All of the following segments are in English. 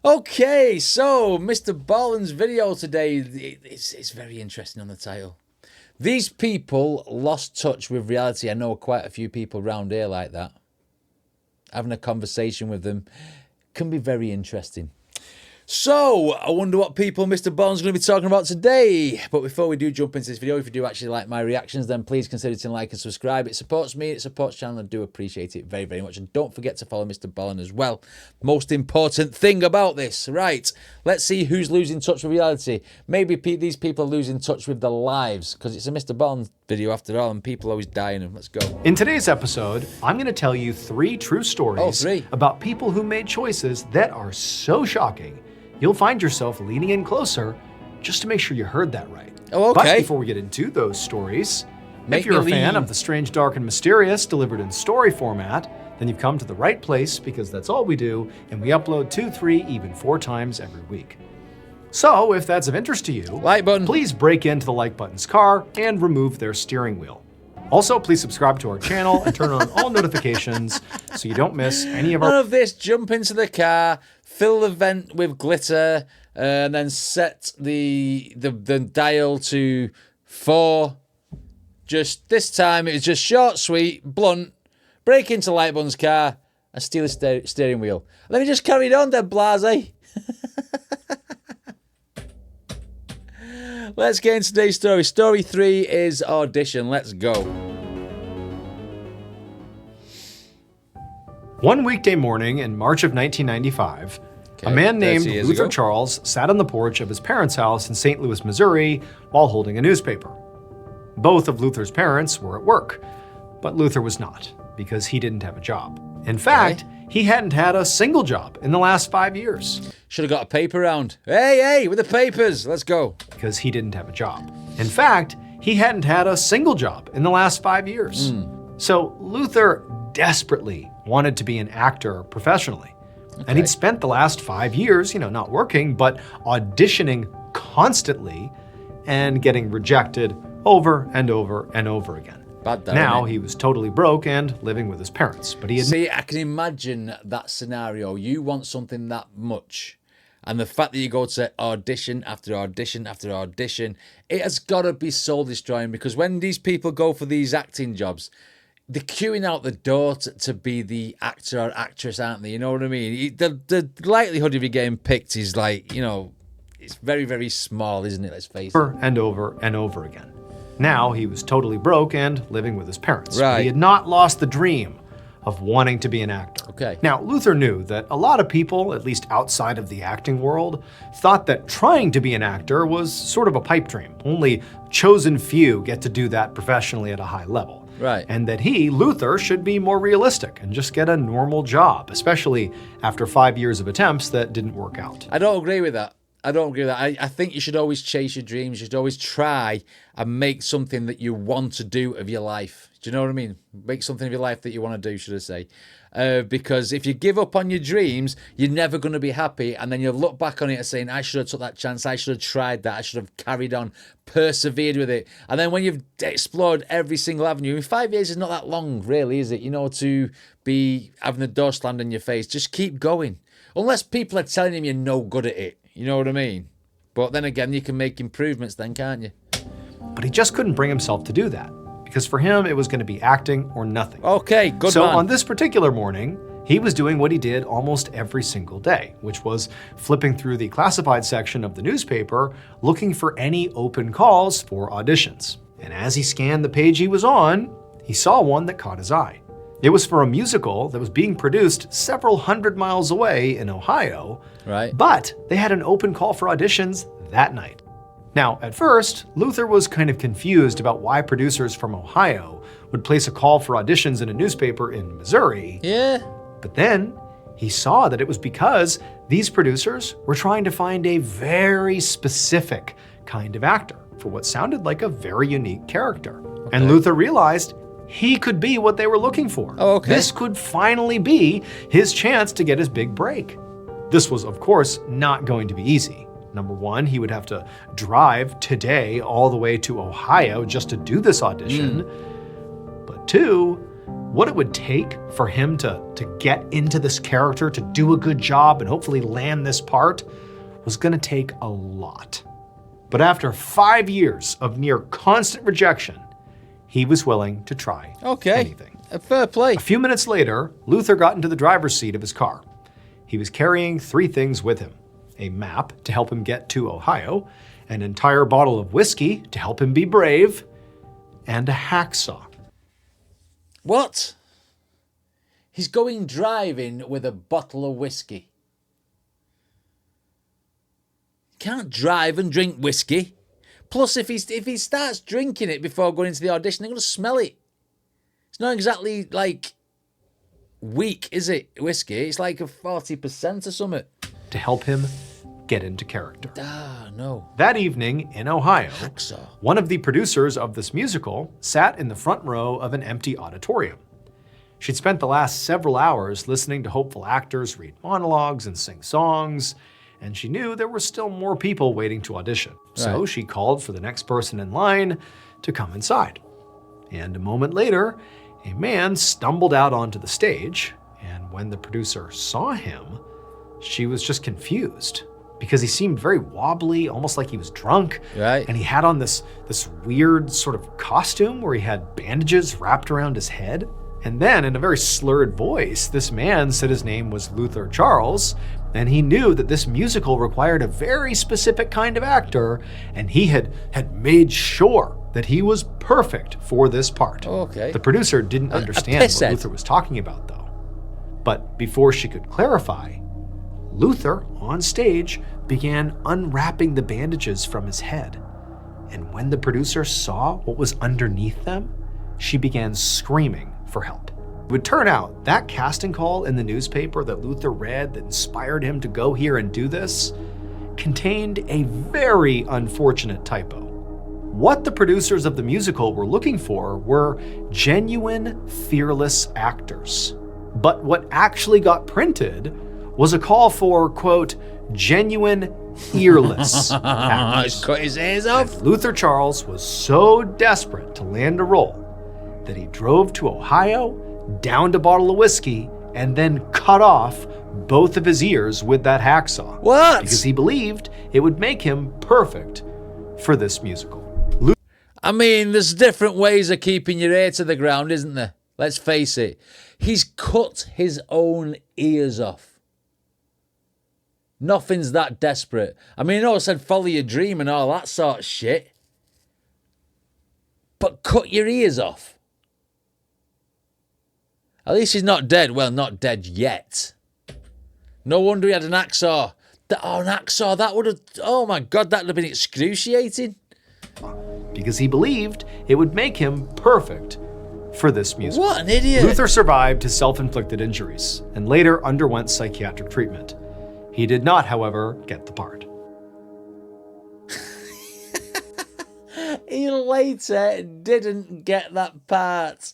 Okay, so Mr. Ballen's video today, it's very interesting on the title. These people lost touch with reality. I know quite a few people around here like that. Having a conversation with them can be very interesting. So, I wonder what people Mr. Ballen's going to be talking about today. But before we do jump into this video, if you do actually like my reactions, then please consider hitting like and subscribe. It supports me, it supports the channel. I do appreciate it very, very much. And don't forget to follow Mr. Ballen as well. Most important thing about this. Right, let's see who's losing touch with reality. Maybe these people are losing touch with their lives, because it's a Mr. Ballen video after all, and people always die in them. Let's go. In today's episode, I'm going to tell you 3 true stories about people who made choices that are so shocking, you'll find yourself leaning in closer just to make sure you heard that right. Oh, okay. But before we get into those stories, if you're a fan of the strange, dark, and mysterious delivered in story format, then you've come to the right place, because that's all we do, and we upload 2, 3, even 4 times every week. So if that's of interest to you, like button. Please break into the like button's car and remove their steering wheel. Also, please subscribe to our channel and turn on all notifications so you don't miss any of our— None of this, jump into the car, fill the vent with glitter, and then set the dial to 4. Just this time, it was just short, sweet, blunt, break into Lightbun's car and steal his steering wheel. And then he just carried on, dead blase. Let's get into today's story. Story 3 is audition. Let's go. One weekday morning in March of 1995, a man named Luther Charles sat on the porch of his parents' house in St. Louis, Missouri, while holding a newspaper. Both of Luther's parents were at work, but Luther was not, because he didn't have a job. In fact, he hadn't had a single job in the last 5 years. Should have got a paper round. Hey, with the papers, let's go. Because he didn't have a job. In fact, he hadn't had a single job in the last 5 years. So Luther desperately wanted to be an actor professionally. And he'd spent the last 5 years, not working, but auditioning constantly and getting rejected over and over and over again. Now he was totally broke and living with his parents, but he had— See, I can imagine that scenario. You want something that much, and the fact that you go to audition after audition after audition, it has got to be soul destroying, because when these people go for these acting jobs, they're queuing out the door to be the actor or actress, aren't they? You know what I mean? The likelihood of you getting picked is like, it's very, very small, isn't it? Let's face it. Over and over again. Now he was totally broke and living with his parents. But he had not lost the dream of wanting to be an actor. Now, Luther knew that a lot of people, at least outside of the acting world, thought that trying to be an actor was sort of a pipe dream. Only chosen few get to do that professionally at a high level. And that he, Luther, should be more realistic and just get a normal job, especially after 5 years of attempts that didn't work out. I don't agree with that. I think you should always chase your dreams. You should always try and make something that you want to do of your life. Do you know what I mean? Make something of your life that you want to do, should I say. Because if you give up on your dreams, you're never going to be happy. And then you'll look back on it and saying, I should have took that chance. I should have tried that. I should have carried on, persevered with it. And then when you've explored every single avenue, 5 years is not that long, really, is it? To be having the door slammed in your face. Just keep going. Unless people are telling him you're no good at it. You know what I mean? But then again, you can make improvements then, can't you? But he just couldn't bring himself to do that, because for him, it was going to be acting or nothing. Okay, good So man. on this particular morning, he was doing what he did almost every single day, which was flipping through the classified section of the newspaper, looking for any open calls for auditions. And as he scanned the page he was on, he saw one that caught his eye. It was for a musical that was being produced several hundred miles away in Ohio, but they had an open call for auditions that night. Now, at first, Luther was kind of confused about why producers from Ohio would place a call for auditions in a newspaper in Missouri. But then he saw that it was because these producers were trying to find a very specific kind of actor for what sounded like a very unique character. And Luther realized he could be what they were looking for. This could finally be his chance to get his big break. This was, of course, not going to be easy. Number one, he would have to drive today all the way to Ohio just to do this audition. But two, what it would take for him to get into this character, to do a good job and hopefully land this part was going to take a lot. But after 5 years of near constant rejection, he was willing to try anything. Fair play. A few minutes later, Luther got into the driver's seat of his car. He was carrying 3 things with him: a map to help him get to Ohio, an entire bottle of whiskey to help him be brave, and a hacksaw. What? He's going driving with a bottle of whiskey. Can't drive and drink whiskey. Plus, if he starts drinking it before going into the audition, they're going to smell it. It's not exactly like weak, is it? Whiskey. It's like a 40% or something. To help him get into character. Ah, no. That evening in Ohio, Hacksaw. one of the producers of this musical sat in the front row of an empty auditorium. She'd spent the last several hours listening to hopeful actors read monologues and sing songs, and she knew there were still more people waiting to audition. So she called for the next person in line to come inside. And a moment later, a man stumbled out onto the stage, and when the producer saw him, she was just confused because he seemed very wobbly, almost like he was drunk. Right. And he had on this weird sort of costume where he had bandages wrapped around his head. And then, in a very slurred voice, this man said his name was Luther Charles, and he knew that this musical required a very specific kind of actor, and he had made sure that he was perfect for this part. Okay. The producer didn't understand what Luther was talking about, though. But before she could clarify, Luther, on stage, began unwrapping the bandages from his head. And when the producer saw what was underneath them, she began screaming for help. It would turn out that casting call in the newspaper that Luther read that inspired him to go here and do this contained a very unfortunate typo. What the producers of the musical were looking for were genuine, fearless actors. But what actually got printed was a call for, quote, genuine, earless actors. Cut his ears off. And Luther Charles was so desperate to land a role that he drove to Ohio, downed a bottle of whiskey, and then cut off both of his ears with that hacksaw. What? Because he believed it would make him perfect for this musical. I mean, there's different ways of keeping your ear to the ground, isn't there? Let's face it. He's cut his own ears off. Nothing's that desperate. I mean, I know I said follow your dream and all that sort of shit. But cut your ears off. At least he's not dead. Well, not dead yet. No wonder he had an hacksaw. An hacksaw, that would have... Oh my God, that would have been excruciating. Because he believed it would make him perfect for this musical. What an idiot. Luther survived his self-inflicted injuries and later underwent psychiatric treatment. He did not, however, get the part. He later didn't get that part.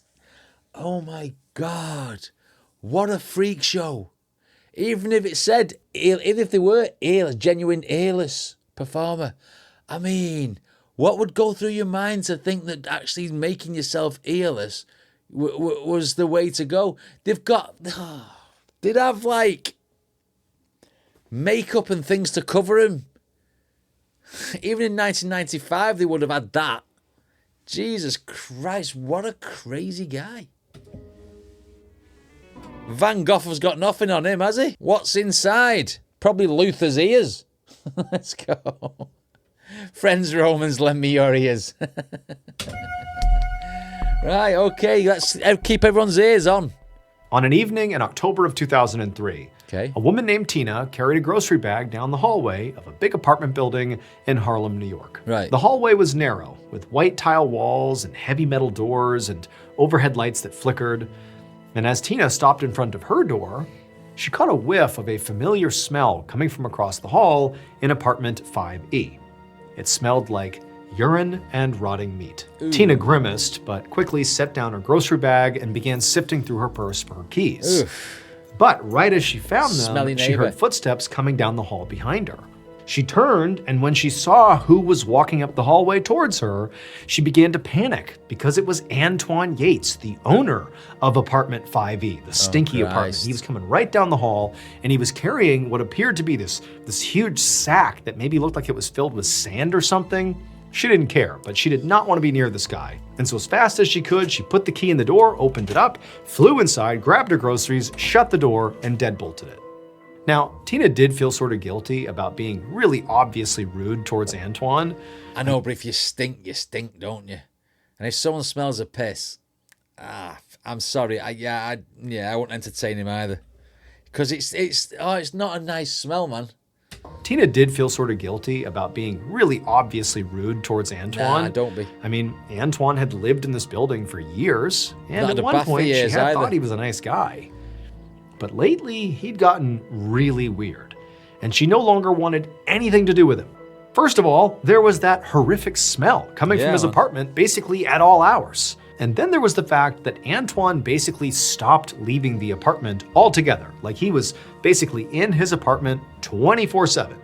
Oh my God. What a freak show. Even if it said, even if they were a genuine earless performer, I mean, what would go through your mind to think that actually making yourself earless was the way to go? They'd have like makeup and things to cover him. Even in 1995, they would have had that. Jesus Christ, what a crazy guy. Van Gogh has got nothing on him, has he? What's inside? Probably Luther's ears. Let's go. Friends Romans, lend me your ears. Right, okay, let's keep everyone's ears on. On an evening in October of 2003, a woman named Tina carried a grocery bag down the hallway of a big apartment building in Harlem, New York. Right. The hallway was narrow, with white tile walls and heavy metal doors and overhead lights that flickered. And as Tina stopped in front of her door, she caught a whiff of a familiar smell coming from across the hall in apartment 5E. It smelled like urine and rotting meat. Ooh. Tina grimaced, but quickly set down her grocery bag and began sifting through her purse for her keys. Oof. But right as she found them, Smelly she neighbor. heard footsteps coming down the hall behind her. She turned, and when she saw who was walking up the hallway towards her, she began to panic because it was Antoine Yates, the owner of apartment 5E, the stinky apartment. He was coming right down the hall, and he was carrying what appeared to be this huge sack that maybe looked like it was filled with sand or something. She didn't care, but she did not want to be near this guy. And so as fast as she could, she put the key in the door, opened it up, flew inside, grabbed her groceries, shut the door, and deadbolted it. Now, Tina did feel sort of guilty about being really obviously rude towards Antoine. I know, but if you stink, don't you? And if someone smells a piss, I'm sorry. I won't entertain him either, because it's not a nice smell, man. Tina did feel sort of guilty about being really obviously rude towards Antoine. Nah, don't be. I mean, Antoine had lived in this building for years, and Not at had a one bath for point she years had either. thought he was a nice guy. But lately, he'd gotten really weird, and she no longer wanted anything to do with him. First of all, there was that horrific smell coming from his apartment basically at all hours. And then there was the fact that Antoine basically stopped leaving the apartment altogether. Like he was basically in his apartment 24/7.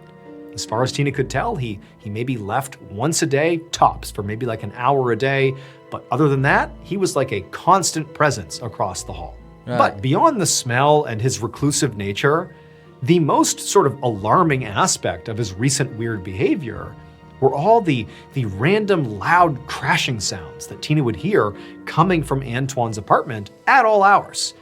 As far as Tina could tell, he maybe left once a day, tops, for maybe like an hour a day. But other than that, he was like a constant presence across the hall. Right. But beyond the smell and his reclusive nature, the most sort of alarming aspect of his recent weird behavior were all the random loud crashing sounds that Tina would hear coming from Antoine's apartment at all hours.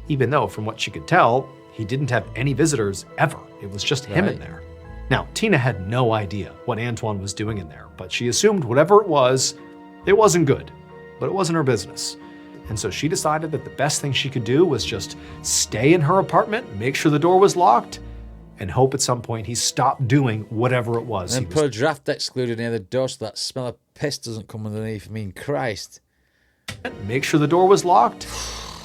Even though, from what she could tell, he didn't have any visitors ever. It was just him in there. Now, Tina had no idea what Antoine was doing in there, but she assumed whatever it wasn't good, but it wasn't her business. And so she decided that the best thing she could do was just stay in her apartment, make sure the door was locked, and hope at some point he stopped doing whatever it was. And put a draft excluder near the door so that smell of piss doesn't come underneath. I mean, Christ. Make sure the door was locked,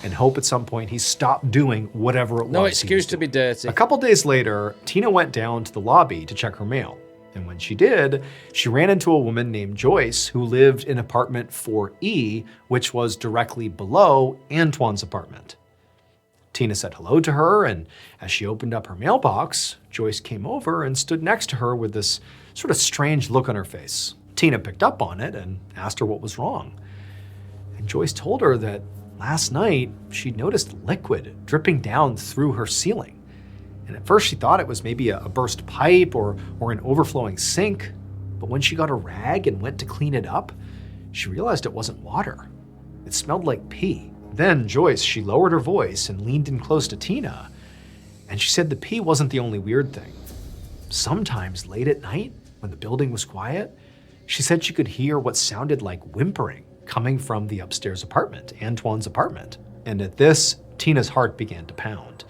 and hope at some point he stopped doing whatever it was. No excuse to be dirty. A couple days later, Tina went down to the lobby to check her mail. And when she did, she ran into a woman named Joyce who lived in apartment 4E, which was directly below Antoine's apartment. Tina said hello to her, and as she opened up her mailbox, Joyce came over and stood next to her with this sort of strange look on her face. Tina picked up on it and asked her what was wrong. And Joyce told her that last night she'd noticed liquid dripping down through her ceiling. And at first she thought it was maybe a burst pipe or an overflowing sink. But when she got a rag and went to clean it up, she realized it wasn't water. It smelled like pee. Then Joyce, she lowered her voice and leaned in close to Tina. And she said the pee wasn't the only weird thing. Sometimes late at night, when the building was quiet, she said she could hear what sounded like whimpering coming from the upstairs apartment, Antoine's apartment. And at this, Tina's heart began to pound.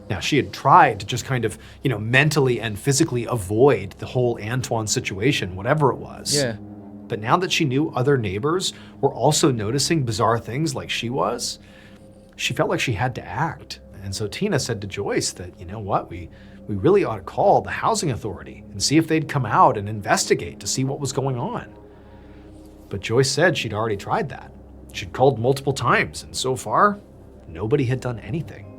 Now, she had tried to just kind of, mentally and physically avoid the whole Antoine situation, whatever it was. Yeah. But now that she knew other neighbors were also noticing bizarre things like she was, she felt like she had to act. And so Tina said to Joyce that, you know what, we really ought to call the housing authority and see if they'd come out and investigate to see what was going on. But Joyce said she'd already tried that. She'd called multiple times, and so far, nobody had done anything.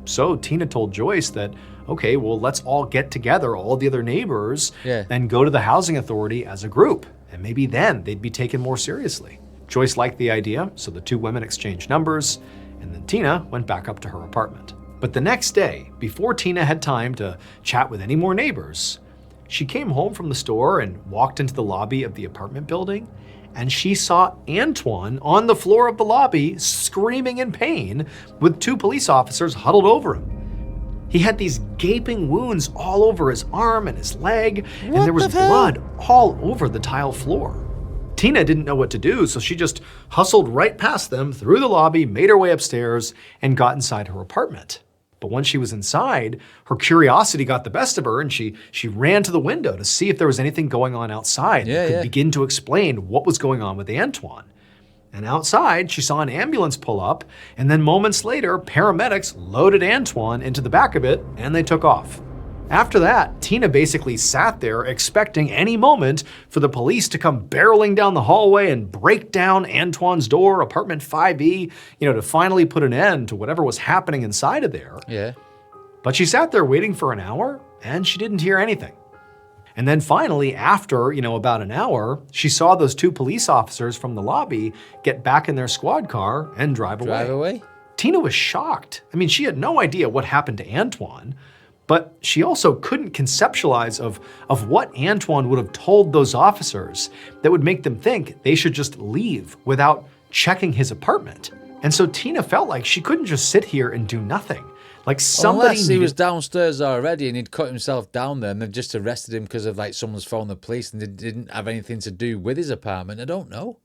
So Tina told Joyce that, okay, well, let's all get together, all the other neighbors, and go to the housing authority as a group. And maybe then they'd be taken more seriously. Joyce liked the idea, so the two women exchanged numbers, and then Tina went back up to her apartment. But the next day, before Tina had time to chat with any more neighbors, she came home from the store and walked into the lobby of the apartment building, and she saw Antoine on the floor of the lobby screaming in pain with two police officers huddled over him. He had these gaping wounds all over his arm and his leg, and there was blood all over the tile floor. Tina didn't know what to do, so she just hustled right past them through the lobby, made her way upstairs, and got inside her apartment. But once she was inside, her curiosity got the best of her, and she ran to the window to see if there was anything going on outside that could begin to explain what was going on with Antoine. And outside, she saw an ambulance pull up, and then moments later, paramedics loaded Antoine into the back of it, and they took off. After that, Tina basically sat there expecting any moment for the police to come barreling down the hallway and break down Antoine's door, apartment 5E, to finally put an end to whatever was happening inside of there. Yeah. But she sat there waiting for an hour, and she didn't hear anything. And then finally, after, about an hour, she saw those two police officers from the lobby get back in their squad car and drive away. Tina was shocked. I mean, she had no idea what happened to Antoine, but she also couldn't conceptualize of what Antoine would have told those officers that would make them think they should just leave without checking his apartment. And so Tina felt like she couldn't just sit here and do nothing. Like somebody Unless he was downstairs already and he'd cut himself down there and they've just arrested him because of like someone's phoned the police and they didn't have anything to do with his apartment. I don't know.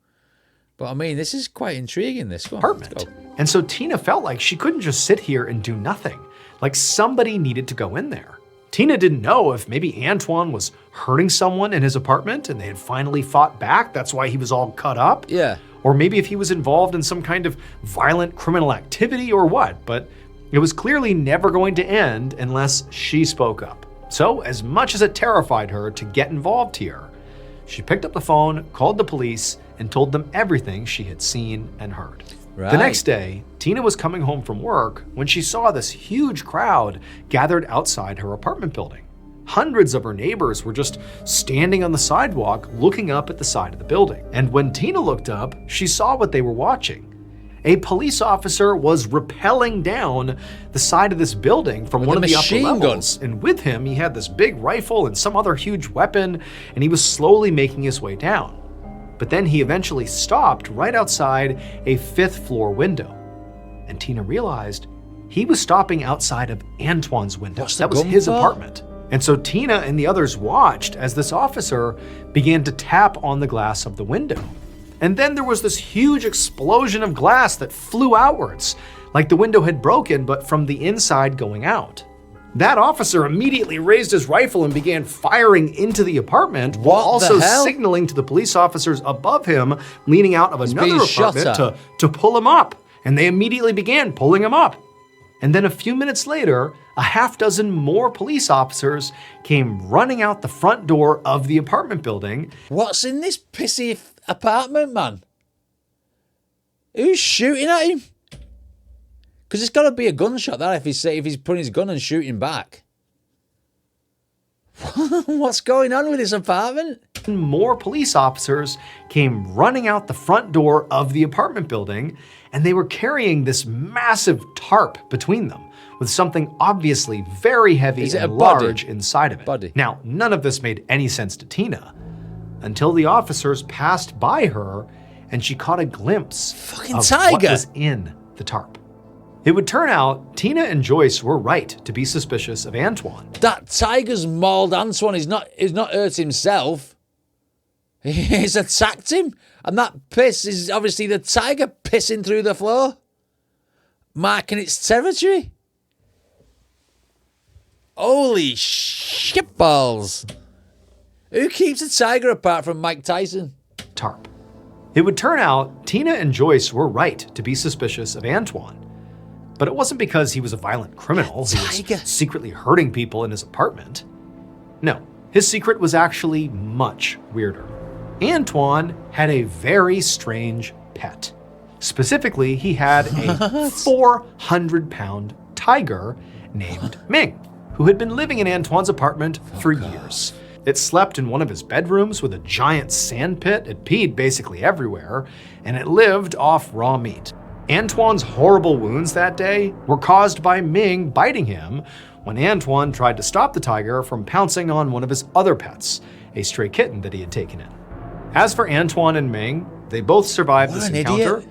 But I mean, this is quite intriguing, this one. Apartment. And so Tina felt like she couldn't just sit here and do nothing. Like somebody needed to go in there. Tina didn't know if maybe Antoine was hurting someone in his apartment and they had finally fought back. That's why he was all cut up. Yeah. Or maybe if he was involved in some kind of violent criminal activity or what. But it was clearly never going to end unless she spoke up. So as much as it terrified her to get involved here, she picked up the phone, called the police, and told them everything she had seen and heard. Right. The next day, Tina was coming home from work when she saw this huge crowd gathered outside her apartment building. Hundreds of her neighbors were just standing on the sidewalk looking up at the side of the building. And when Tina looked up, she saw what they were watching. A police officer was rappelling down the side of this building from one of the upper levels. And with him, he had this big rifle and some other huge weapon, and he was slowly making his way down. But then he eventually stopped right outside a 5th floor window. And Tina realized he was stopping outside of Antoine's window. That was his apartment. And so Tina and the others watched as this officer began to tap on the glass of the window. And then there was this huge explosion of glass that flew outwards, like the window had broken, but from the inside going out. That officer immediately raised his rifle and began firing into the apartment while also signaling to the police officers above him, leaning out of another apartment to pull him up. And they immediately began pulling him up. And then a few minutes later, a half dozen more police officers came running out the front door of the apartment building. What's in this pissy apartment, man? Who's shooting at him? Because it's got to be a gunshot, that, if he's putting his gun and shooting back. What's going on with this apartment? More police officers came running out the front door of the apartment building, and they were carrying this massive tarp between them with something obviously very heavy and large inside of it. Now, none of this made any sense to Tina until the officers passed by her and she caught a glimpse of what was in the tarp. It would turn out Tina and Joyce were right to be suspicious of Antoine. That tiger's mauled Antoine. He's not hurt himself. He's attacked him. And that piss is obviously the tiger pissing through the floor, marking its territory. Holy shitballs. Who keeps a tiger apart from Mike Tyson? Tarp. It would turn out Tina and Joyce were right to be suspicious of Antoine. But it wasn't because he was a violent criminal who was secretly hurting people in his apartment. No, his secret was actually much weirder. Antoine had a very strange pet. Specifically, he had a 400-pound tiger named Ming, who had been living in Antoine's apartment for years. It slept in one of his bedrooms with a giant sand pit. It peed basically everywhere, and it lived off raw meat. Antoine's horrible wounds that day were caused by Ming biting him when Antoine tried to stop the tiger from pouncing on one of his other pets, a stray kitten that he had taken in. As for Antoine and Ming, they both survived this encounter. Idiot.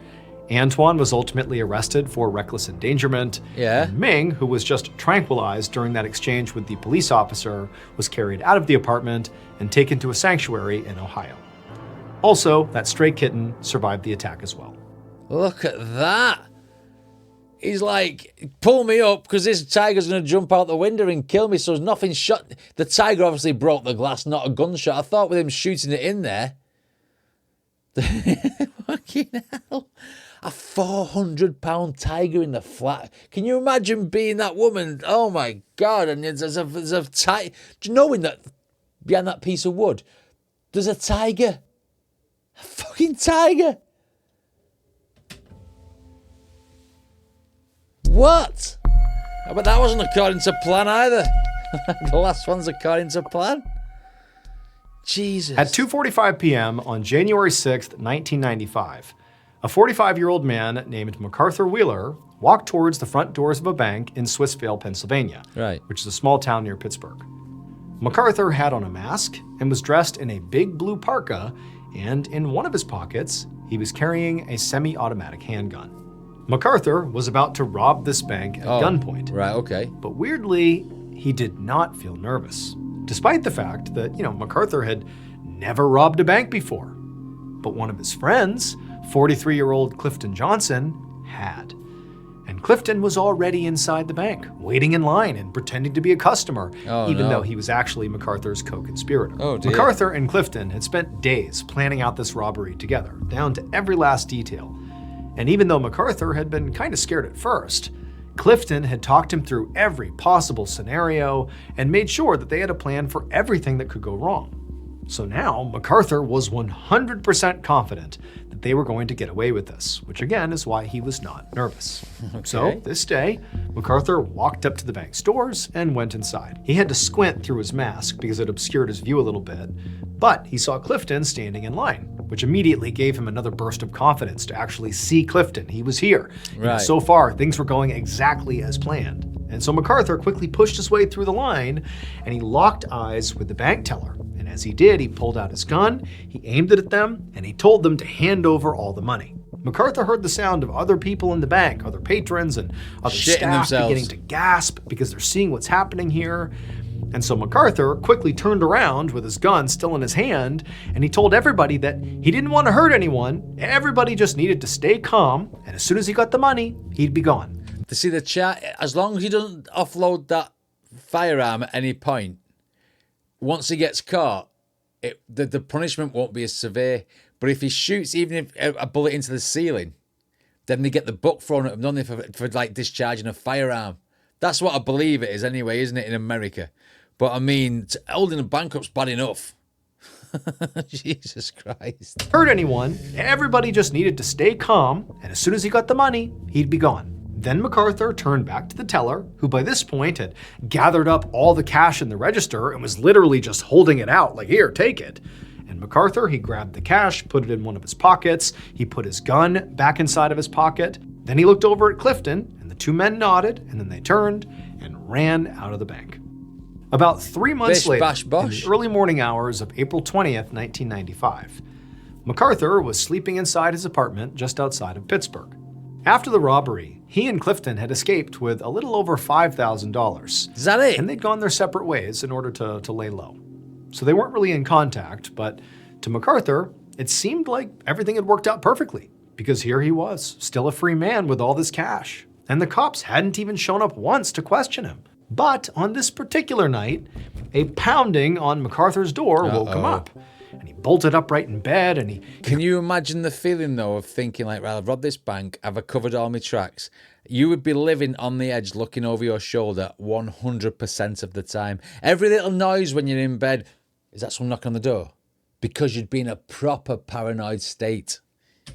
Antoine was ultimately arrested for reckless endangerment. Yeah. And Ming, who was just tranquilized during that exchange with the police officer, was carried out of the apartment and taken to a sanctuary in Ohio. Also, that stray kitten survived the attack as well. Look at that. He's like, pull me up because this tiger's going to jump out the window and kill me. So there's nothing shot. The tiger obviously broke the glass, not a gunshot. I thought with him shooting it in there. Fucking hell. A 400-pound tiger in the flat. Can you imagine being that woman? Oh my God. And there's a tiger. Do you know that behind that piece of wood, there's a tiger? A fucking tiger. What? But that wasn't according to plan either. The last one's according to plan. Jesus. At 2:45 p.m. on January 6th, 1995, a 45-year-old man named MacArthur Wheeler walked towards the front doors of a bank in Swissvale, Pennsylvania, Right. which is a small town near Pittsburgh. MacArthur had on a mask and was dressed in a big blue parka, and in one of his pockets, he was carrying a semi-automatic handgun. MacArthur was about to rob this bank at gunpoint. Right, okay. But weirdly, he did not feel nervous, despite the fact that, MacArthur had never robbed a bank before. But one of his friends, 43-year-old Clifton Johnson, had. And Clifton was already inside the bank, waiting in line and pretending to be a customer, even though he was actually MacArthur's co-conspirator. Oh, dear. MacArthur and Clifton had spent days planning out this robbery together, down to every last detail. And even though MacArthur had been kind of scared at first, Clifton had talked him through every possible scenario and made sure that they had a plan for everything that could go wrong. So now, MacArthur was 100% confident that they were going to get away with this, which again is why he was not nervous. Okay. So this day, MacArthur walked up to the bank's doors and went inside. He had to squint through his mask because it obscured his view a little bit, but he saw Clifton standing in line, which immediately gave him another burst of confidence to actually see Clifton. He was here. Right. And so far, things were going exactly as planned. And so MacArthur quickly pushed his way through the line, and he locked eyes with the bank teller. And as he did, he pulled out his gun, he aimed it at them, and he told them to hand over all the money. MacArthur heard the sound of other people in the bank, other patrons and other Shitting staff themselves. beginning to gasp because they're seeing what's happening here. And so MacArthur quickly turned around with his gun still in his hand, and he told everybody that he didn't want to hurt anyone. Everybody just needed to stay calm, and as soon as he got the money, he'd be gone. To see the chat, as long as he doesn't offload that firearm at any point, once he gets caught, the punishment won't be as severe. But if he shoots even if a bullet into the ceiling, then they get the book thrown at him, don't they, for like discharging a firearm. That's what I believe it is anyway, isn't it, in America? But I mean, holding a bank up's bad enough. Jesus Christ. Hurt anyone, everybody just needed to stay calm, and as soon as he got the money, he'd be gone. Then MacArthur turned back to the teller, who by this point had gathered up all the cash in the register and was literally just holding it out, like, here, take it. And MacArthur, he grabbed the cash, put it in one of his pockets, he put his gun back inside of his pocket, then he looked over at Clifton, and the two men nodded, and then they turned and ran out of the bank. About 3 months later, in the early morning hours of April 20th, 1995, MacArthur was sleeping inside his apartment just outside of Pittsburgh. After the robbery, he and Clifton had escaped with a little over $5,000. Is that it? And they'd gone their separate ways in order to lay low. So they weren't really in contact, but to MacArthur, it seemed like everything had worked out perfectly, because here he was, still a free man with all this cash. And the cops hadn't even shown up once to question him. But on this particular night, a pounding on MacArthur's door woke him up. And he bolted upright in bed and he... Can you imagine the feeling, though, of thinking, like, well, I've robbed this bank, I've covered all my tracks. You would be living on the edge, looking over your shoulder 100% of the time. Every little noise when you're in bed, is that someone knocking on the door? Because you'd be in a proper paranoid state.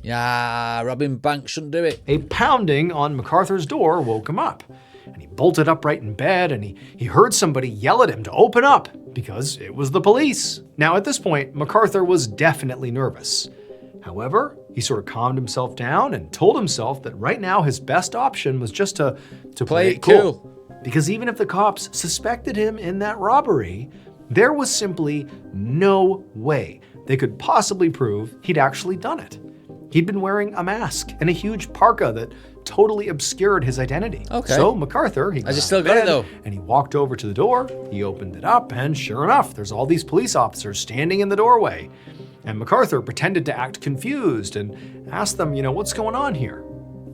Yeah, robbing banks shouldn't do it. A pounding on MacArthur's door woke him up. And he bolted upright in bed and he heard somebody yell at him to open up because it was the police. Now at this point, MacArthur was definitely nervous. However, he sort of calmed himself down and told himself that right now his best option was just to play it cool. Because even if the cops suspected him in that robbery, there was simply no way they could possibly prove he'd actually done it. He'd been wearing a mask and a huge parka that totally obscured his identity. Okay. So MacArthur, he I still got it though. And he walked over to the door, he opened it up, and sure enough, there's all these police officers standing in the doorway. And MacArthur pretended to act confused and asked them, what's going on here?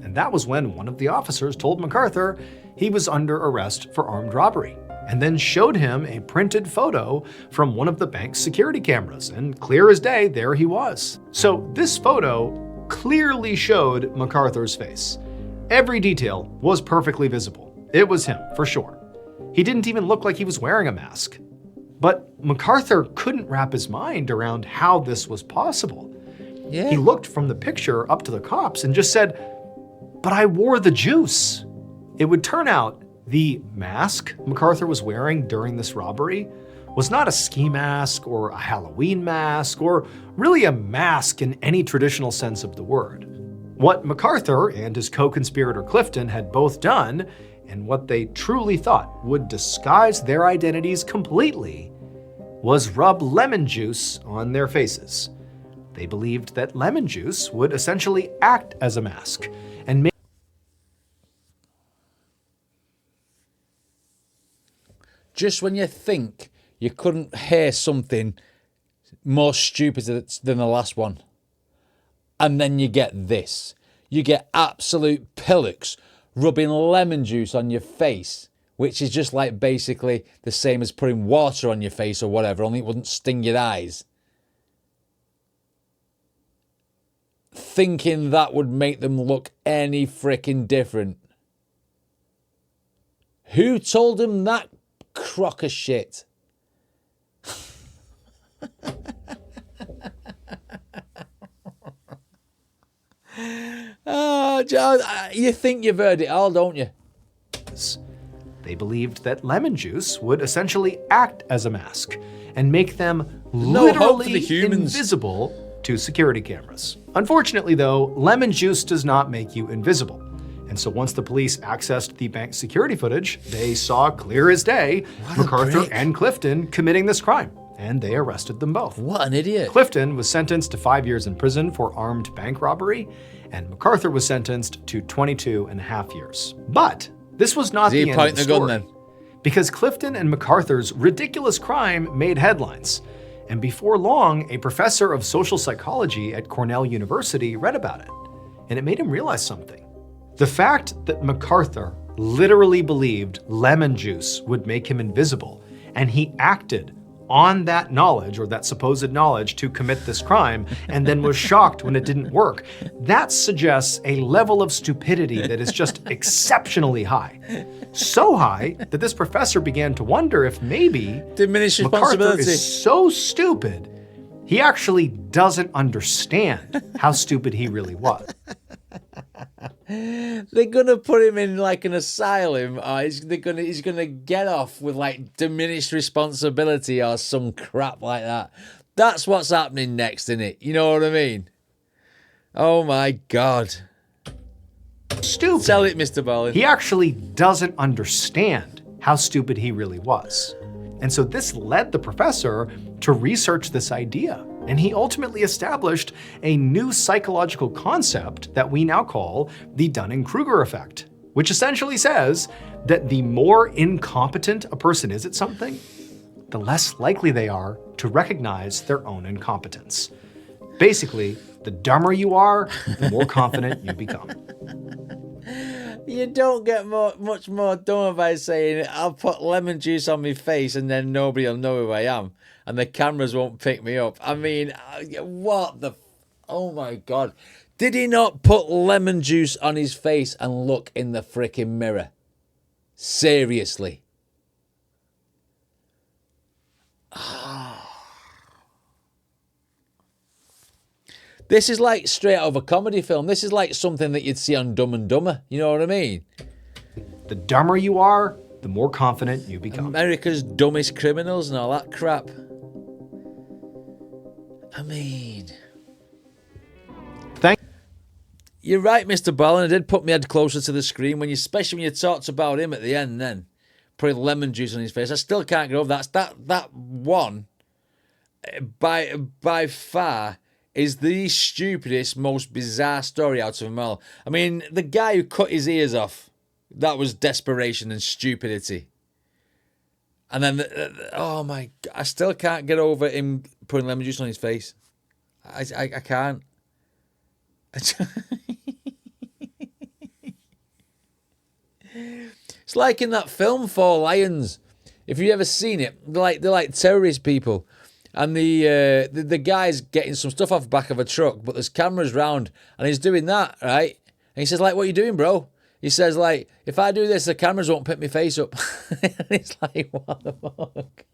And that was when one of the officers told MacArthur he was under arrest for armed robbery, and then showed him a printed photo from one of the bank's security cameras, and clear as day, there he was. So this photo clearly showed MacArthur's face. Every detail was perfectly visible. It was him, for sure. He didn't even look like he was wearing a mask. But MacArthur couldn't wrap his mind around how this was possible. Yeah. He looked from the picture up to the cops and just said, "But I wore the juice." It would turn out the mask MacArthur was wearing during this robbery was not a ski mask or a Halloween mask or really a mask in any traditional sense of the word. What MacArthur and his co-conspirator Clifton had both done, and what they truly thought would disguise their identities completely, was rub lemon juice on their faces. They believed that lemon juice would essentially act as a mask and make Just when you think you couldn't hear something more stupid than the last one. And then you get this. You get absolute pillocks rubbing lemon juice on your face, which is just like basically the same as putting water on your face or whatever, only it wouldn't sting your eyes. Thinking that would make them look any frickin' different. Who told them that crock of shit? Oh, John, you think you've heard it all, don't you? They believed that lemon juice would essentially act as a mask and make them No hope for the literally humans. invisible to security cameras. Unfortunately, though, lemon juice does not make you invisible. And so once the police accessed the bank security footage, they saw clear as day MacArthur and Clifton committing this crime, and they arrested them both. What an idiot. Clifton was sentenced to 5 years in prison for armed bank robbery, and MacArthur was sentenced to 22 and a half years. But this was not the end of the story, because Clifton and MacArthur's ridiculous crime made headlines. And before long, a professor of social psychology at Cornell University read about it, and it made him realize something. The fact that MacArthur literally believed lemon juice would make him invisible, and he acted on that knowledge, or that supposed knowledge, to commit this crime, and then was shocked when it didn't work, that suggests a level of stupidity that is just exceptionally high. So high that this professor began to wonder if maybe Diminished MacArthur responsibility. is so stupid, he actually doesn't understand how stupid he really was. They're gonna put him in like an asylum, or he's gonna get off with like diminished responsibility or some crap like that. That's what's happening next, isn't it? You know what I mean? Oh my God. Stupid. Tell it, Mr. Ballin. He actually doesn't understand how stupid he really was. And so this led the professor to research this idea. And he ultimately established a new psychological concept that we now call the Dunning-Kruger effect, which essentially says that the more incompetent a person is at something, the less likely they are to recognize their own incompetence. Basically, the dumber you are, the more confident you become. You don't get much more dumber by saying, I'll put lemon juice on my face and then nobody will know who I am. And the cameras won't pick me up. I mean, what the... Oh my God. Did he not put lemon juice on his face and look in the frickin' mirror? Seriously. This is like straight out of a comedy film. This is like something that you'd see on Dumb and Dumber. You know what I mean? The dumber you are, the more confident you become. America's dumbest criminals and all that crap. I mean... You're right, Mr. Ballin. I did put my head closer to the screen, especially when you talked about him at the end then. Putting lemon juice on his face. I still can't get over that. That one, by far, is the stupidest, most bizarre story out of them all. I mean, the guy who cut his ears off, that was desperation and stupidity. And then, oh my God, I still can't get over him putting lemon juice on his face. I can't. It's like in that film Four Lions. If you've ever seen it, they're like terrorist people. And the guy's getting some stuff off the back of a truck, but there's cameras round, and he's doing that, right? And he says, like, what are you doing, bro? He says, like, if I do this, the cameras won't pick my face up. And it's like, what the fuck?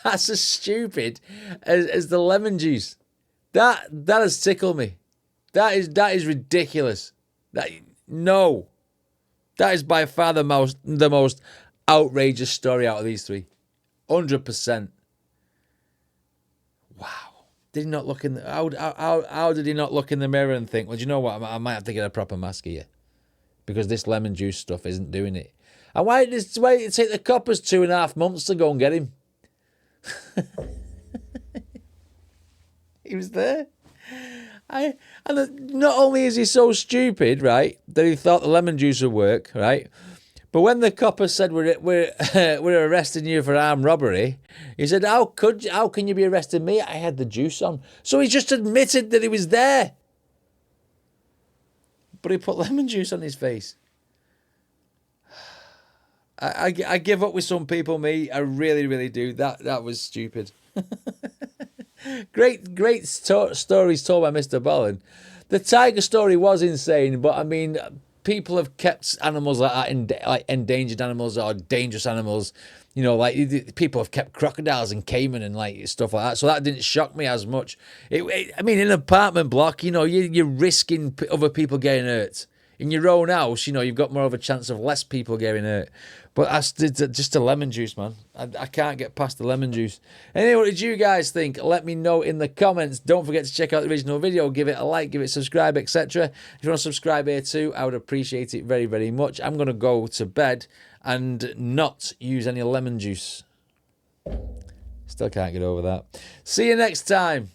That's as stupid as the lemon juice. That has tickled me. That is ridiculous. No. That is by far the most outrageous story out of these three. 100%. Wow. Did he not look in the, how did he not look in the mirror and think, well, do you know what? I might have to get a proper mask here because this lemon juice stuff isn't doing it. And why did it take the coppers 2.5 months to go and get him? He was there. And not only is he so stupid, right, that he thought the lemon juice would work, right, but when the coppers said we're arresting you for armed robbery, he said, how can you be arresting me? I had the juice on. So he just admitted that he was there, but he put lemon juice on his face. I give up with some people, me. I really, really do. That was stupid. Great stories told by Mr. Ballen. The tiger story was insane, but I mean, people have kept animals like that, like endangered animals or dangerous animals. You know, like people have kept crocodiles and caiman and like stuff like that. So that didn't shock me as much. I mean, in an apartment block, you know, you're risking other people getting hurt. In your own house, you know, you've got more of a chance of less people getting hurt. But that's just a lemon juice, man. I can't get past the lemon juice. Anyway, what did you guys think? Let me know in the comments. Don't forget to check out the original video. Give it a like, give it a subscribe, etc. If you want to subscribe here too, I would appreciate it very, very much. I'm going to go to bed and not use any lemon juice. Still can't get over that. See you next time.